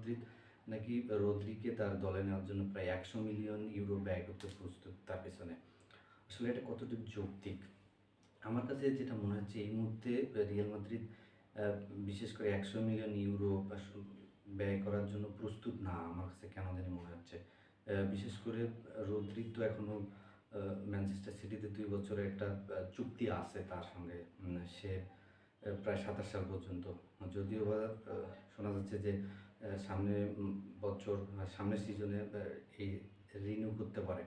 Madrid নাকি রদ্রিকে তার দলে নেওয়ার জন্য প্রায় 100 মিলিয়ন ইউরো ব্যয় করতে প্রস্তুত তার পেছনে। আসলে এটা কতটুকু যৌক্তিক? আমার কাছে যেটা মনে হচ্ছে এই মুহূর্তে রিয়াল মাদ্রিদ বিশেষ করে 100 মিলিয়ন ইউরো ব্যয় করার জন্য প্রস্তুত না, আমার কাছে কেন জানি মনে হচ্ছে। বিশেষ করে রদ্রিগ তো এখনও ম্যানচেস্টার সিটিতে 2 বছরের একটা চুক্তি আছে তার সঙ্গে। সে প্রায় 27 সাল পর্যন্ত। যদিও বা শোনা যাচ্ছে যে সামনে বছর সামনের সিজনে এই রিনিউ করতে পারে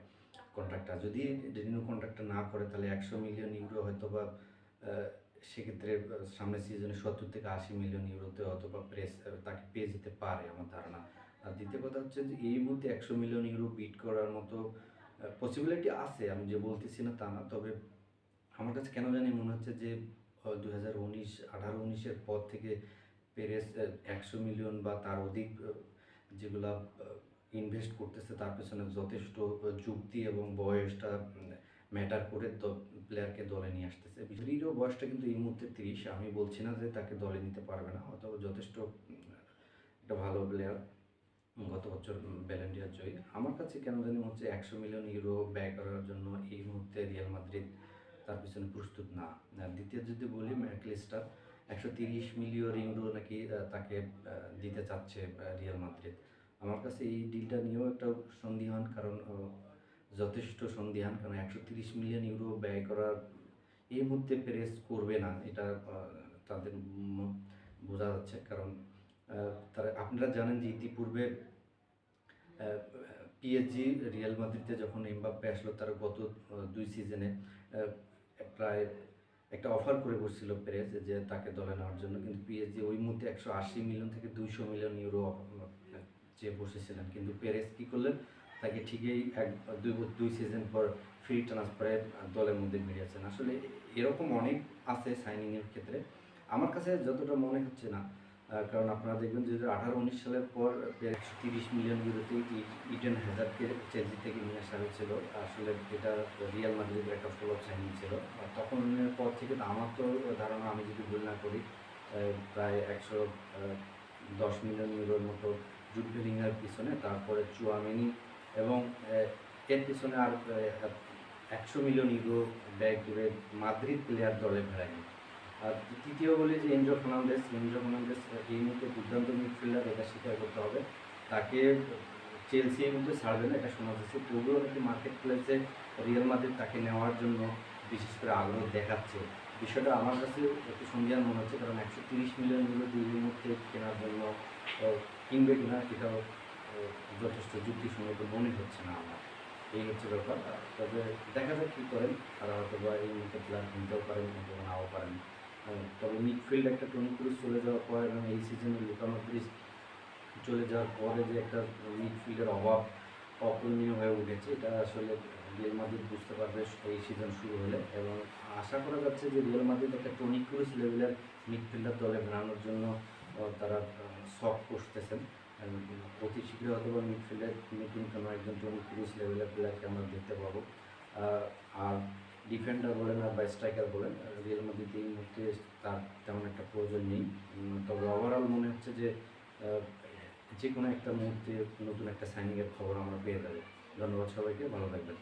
কন্ট্রাক্টটা। যদি রিনিউ কন্ট্রাক্টটা না করে তাহলে 100 মিলিয়ন ইউরো হয়তোবা সেক্ষেত্রে সামনের সিজনে 70 থেকে 80 মিলিয়ন ইউরোতে হয়তোবা তাকে পেয়ে যেতে পারে আমার ধারণা। আর দ্বিতীয় কথা হচ্ছে যে এই মুহূর্তে 100 মিলিয়ন ইউরো বিট করার মতো পসিবিলিটি আছে, আমি যে বলতেছি না তা না। তবে আমার কাছে কেন জানি মনে হচ্ছে যে 2018-19 পর থেকে পেরেস 100 মিলিয়ন বা তার অধিক যেগুলা ইনভেস্ট করতেছে তার পেছনে যথেষ্ট যুক্তি এবং বয়সটা ম্যাটার করে প্লেয়ারকে দলে নিয়ে আসতেছে। রদ্রিগের বয়সটা কিন্তু এই মুহূর্তে 30। আমি বলছি না যে তাকে দলে নিতে পারবে না, অথবা যথেষ্ট একটা ভালো প্লেয়ার, গত বছর ব্যালন ডি'অর জয়ী। আমার কাছে কেন জানি হচ্ছে 100 মিলিয়ন ইউরো ব্যয় করার জন্য এই মুহূর্তে রিয়াল মাদ্রিদ তার পিছনে প্রস্তুত না। দ্বিতীয় যদি বলি ম্যাকলিস্টার 130 মিলিয়ন ইউরো নাকি তাকে দিতে চাচ্ছে রিয়াল মাদ্রিদ। আমার কাছে এই ডিলটা নিয়েও একটা সন্দিহান, কারণ যথেষ্ট সন্দিহান, কারণ 130 মিলিয়ন ইউরো ব্যয় করার এই মুহূর্তে পেরেস করবে না, এটা তাদের বোঝা যাচ্ছে। কারণ তারা, আপনারা জানেন যে ইতিপূর্বে পিএসজি রিয়াল মাদ্রিদে যখন এমবাপ্পে আসলো তার গত 2 সিজনে প্রায় একটা অফার করে বসছিল পেরেজ যে তাকে দলে নেওয়ার জন্য, কিন্তু পিএসজি ওই মুহূর্তে 180 মিলিয়ন থেকে 200 মিলিয়ন ইউরো চেয়ে বসেছিলেন। কিন্তু পেরেজ কী করলেন, তাকে ঠিকই দুই সিজন পর ফ্রি ট্রান্সফারে দলের মধ্যে বেরিয়েছেন। আসলে এরকম অনেক আছে সাইনিংয়ের ক্ষেত্রে, আমার কাছে যতটা মনে হচ্ছে না। কারণ আপনারা দেখবেন 2018-19 সালের পর 130 মিলিয়ন ইউরোতে ইডেন হ্যাজার্ডকে চেলসি থেকে নিয়ে আসা হয়েছিল। আসলে এটা রিয়াল মাদ্রিদের একটা ফ্লপ সাইনিং ছিল। তখনের পর থেকে আমার তো ধারণা, আমি যদি ভুল না করি, প্রায় 110 মিলিয়ন ইউরোর মতো জুড বেলিংহামের পিছনে, তারপরে চুয়ামেনি, এবং এর পিছনে আর 100 মিলিয়ন ইউরো ব্যয় করে মাদ্রিদ প্লেয়ার দলে ভেড়ায়নি। আর তৃতীয় বলি যে এনজো ফার্নান্দেজ এই মুহূর্তে দুর্দান্ত মিডফিল্ডার, এটা স্বীকার করতে হবে। তাকে চেলসি এই মুহূর্তে ছাড়বে না, এটা শোনা যাচ্ছে। তবুও নাকি মার্কেট প্লেসে রিয়াল মাদ্রিদ তাকে নেওয়ার জন্য বিশেষ করে আগ্রহ দেখাচ্ছে। বিষয়টা আমার কাছে একটু সন্দেহান মনে হচ্ছে, কারণ 130 মিলিয়ন ইউরো দিয়ে এই মুহূর্তে কেনার জন্য কিনবে কিনা এটাও যথেষ্ট যুক্তিসঙ্গত মনে হচ্ছে না আমার। এই হচ্ছে ব্যাপার। তবে দেখা যাক কী করেন তারা, হয়তো বা এই মুহূর্তে প্ল্যান কিনতেও পারেন, কিন্তু নাও পারেন। তবে মিডফিল্ড একটা টনি ক্রুজ চলে যাওয়ার পর এবং এই সিজনে লুকা মডরিচ চলে যাওয়ার পরে যে একটা মিডফিল্ডের অভাব অপূরণীয় হয়ে উঠেছে, এটা আসলে রিয়াল মাদ্রিদ বুঝতে পারবে এই সিজন শুরু হলে। এবং আশা করা যাচ্ছে যে রিয়াল মাদ্রিদ একটা টনি ক্রুজ লেভেলের মিডফিল্ডার দলে বানানোর জন্য তারা শখ করতেছেন। অতি শীঘ্রই হয়তো বা মিডফিল্ডে নতুন কোনো একজন টনি ক্রুজ লেভেলের প্লেয়ারকে আমরা দেখতে পাবো। আর ডিফেন্ডার বলেন আর বা স্ট্রাইকার বলেন, রিয়াল মাদ্রিদ এই মুহূর্তে তার তেমন একটা প্রয়োজন নেই। তবে ওভারঅল মনে হচ্ছে যে যে কোনো একটা মুহূর্তে নতুন একটা সাইনিংয়ের খবর আমরা পেয়ে যাবো। ধন্যবাদ সবাইকে, ভালো থাকবেন।